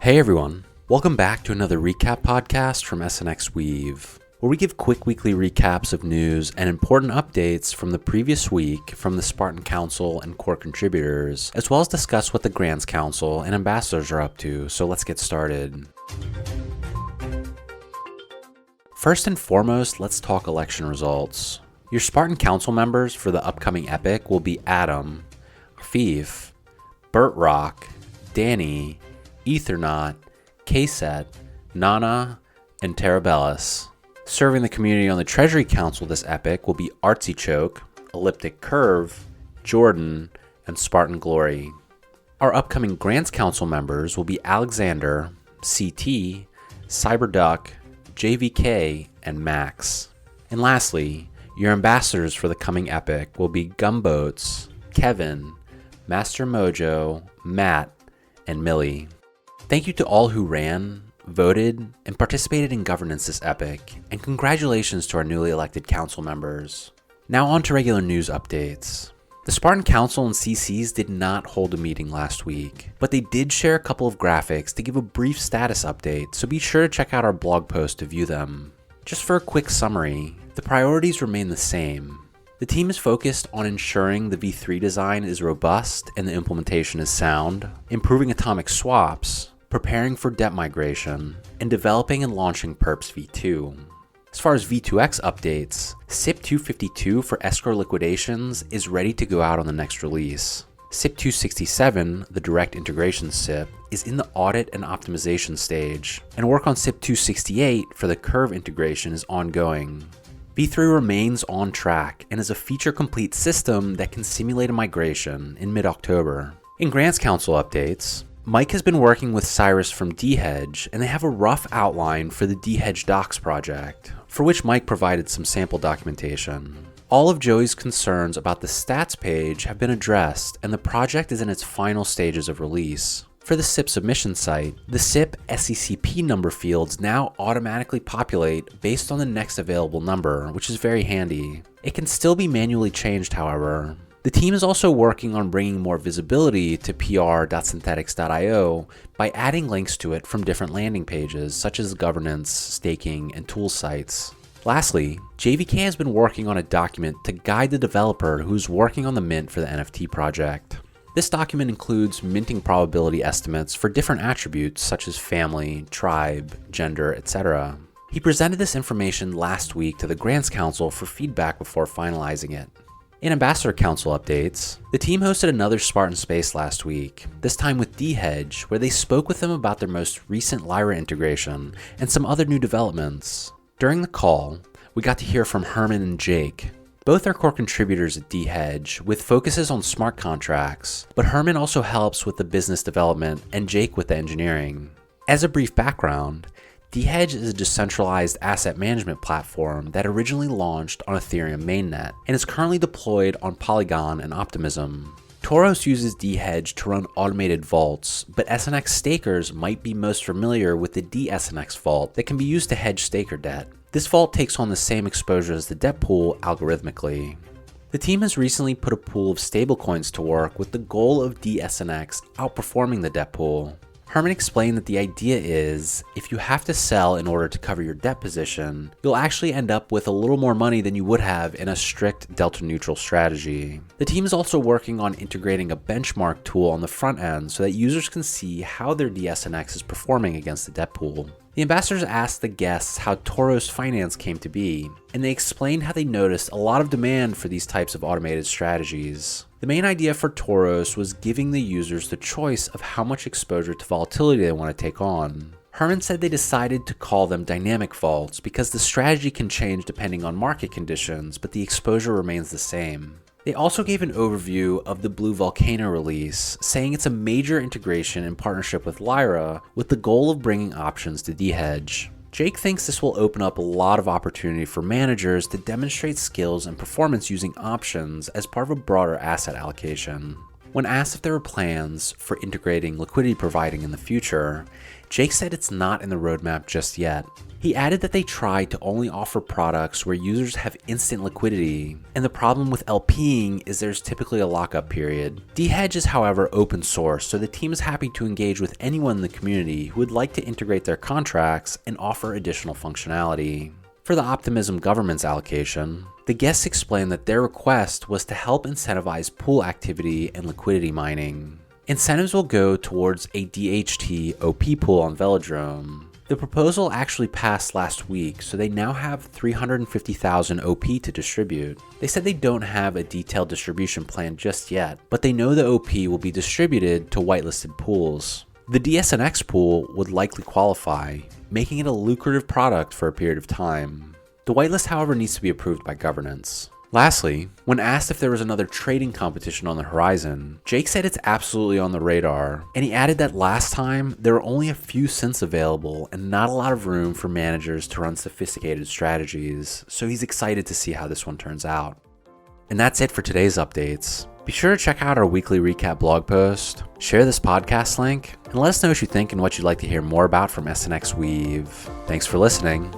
Hey everyone, welcome back to another recap podcast from SNXweave, where we give quick weekly recaps of news and important updates from the previous week from the Spartan Council and core contributors, as well as discuss what the Grants Council and ambassadors are up to, so let's get started. First and foremost, let's talk election results. Your Spartan Council members for the upcoming epic will be Adam, Fief, Burt Rock, Danny, Ethernaut, Kset, Nana, and Terabellus. Serving the community on the Treasury Council this epic will be Artsy Choke, Elliptic Curve, Jordan, and Spartan Glory. Our upcoming Grants Council members will be Alexander, CT, Cyberduck, JVK, and Max. And lastly, your ambassadors for the coming epic will be Gumboats, Kevin, Master Mojo, Matt, and Millie. Thank you to all who ran, voted, and participated in governance this epic, and congratulations to our newly elected council members. Now on to regular news updates. The Spartan Council and CCs did not hold a meeting last week, but they did share a couple of graphics to give a brief status update, so be sure to check out our blog post to view them. Just for a quick summary, the priorities remain the same. The team is focused on ensuring the V3 design is robust and the implementation is sound, improving atomic swaps, preparing for debt migration, and developing and launching Perps V2. As far as V2X updates, SIP 252 for escrow liquidations is ready to go out on the next release. SIP 267, the direct integration SIP, is in the audit and optimization stage, and work on SIP 268 for the curve integration is ongoing. V3 remains on track and is a feature-complete system that can simulate a migration in mid-October. In Grants Council updates, Mike has been working with Cyrus from DHedge, and they have a rough outline for the DHedge docs project, for which Mike provided some sample documentation. All of Joey's concerns about the stats page have been addressed, and the project is in its final stages of release. For the SIP submission site, the SIP SECP number fields now automatically populate based on the next available number, which is very handy. It can still be manually changed, however. The team is also working on bringing more visibility to pr.synthetics.io by adding links to it from different landing pages, such as governance, staking, and tool sites. Lastly, JVK has been working on a document to guide the developer who's working on the mint for the NFT project. This document includes minting probability estimates for different attributes such as family, tribe, gender, etc. He presented this information last week to the Grants Council for feedback before finalizing it. In Ambassador Council updates, the team hosted another Spartan Space last week, this time with DHedge, where they spoke with them about their most recent Lyra integration and some other new developments. During the call, we got to hear from Herman and Jake. Both are core contributors at DHedge with focuses on smart contracts, but Herman also helps with the business development and Jake with the engineering. As a brief background, DHedge is a decentralized asset management platform that originally launched on Ethereum mainnet and is currently deployed on Polygon and Optimism. Tauros uses DHedge to run automated vaults, but SNX stakers might be most familiar with the DSNX vault that can be used to hedge staker debt. This vault takes on the same exposure as the debt pool algorithmically. The team has recently put a pool of stablecoins to work with the goal of DSNX outperforming the debt pool. Herman explained that the idea is, if you have to sell in order to cover your debt position, you'll actually end up with a little more money than you would have in a strict delta neutral strategy. The team is also working on integrating a benchmark tool on the front end so that users can see how their DSNX is performing against the debt pool. The ambassadors asked the guests how Tauros Finance came to be, and they explained how they noticed a lot of demand for these types of automated strategies. The main idea for Tauros was giving the users the choice of how much exposure to volatility they want to take on. Herman said they decided to call them dynamic vaults because the strategy can change depending on market conditions, but the exposure remains the same. They also gave an overview of the Blue Volcano release, saying it's a major integration in partnership with Lyra with the goal of bringing options to DHedge. Jake thinks this will open up a lot of opportunity for managers to demonstrate skills and performance using options as part of a broader asset allocation. When asked if there were plans for integrating liquidity providing in the future, Jake said it's not in the roadmap just yet. He added that they try to only offer products where users have instant liquidity, and the problem with LPing is there's typically a lockup period. DHedge is however open source, so the team is happy to engage with anyone in the community who would like to integrate their contracts and offer additional functionality. For the Optimism governance allocation, the guests explained that their request was to help incentivize pool activity and liquidity mining. Incentives will go towards a DHT OP pool on Velodrome. The proposal actually passed last week, so they now have 350,000 OP to distribute. They said they don't have a detailed distribution plan just yet, but they know the OP will be distributed to whitelisted pools. The DSNX pool would likely qualify, making it a lucrative product for a period of time. The whitelist, however, needs to be approved by governance. Lastly, when asked if there was another trading competition on the horizon, Jake said it's absolutely on the radar, and he added that last time there were only a few cents available and not a lot of room for managers to run sophisticated strategies, so he's excited to see how this one turns out. And that's it for today's updates. Be sure to check out our weekly recap blog post, share this podcast link, and let us know what you think and what you'd like to hear more about from SNXweave. Thanks for listening.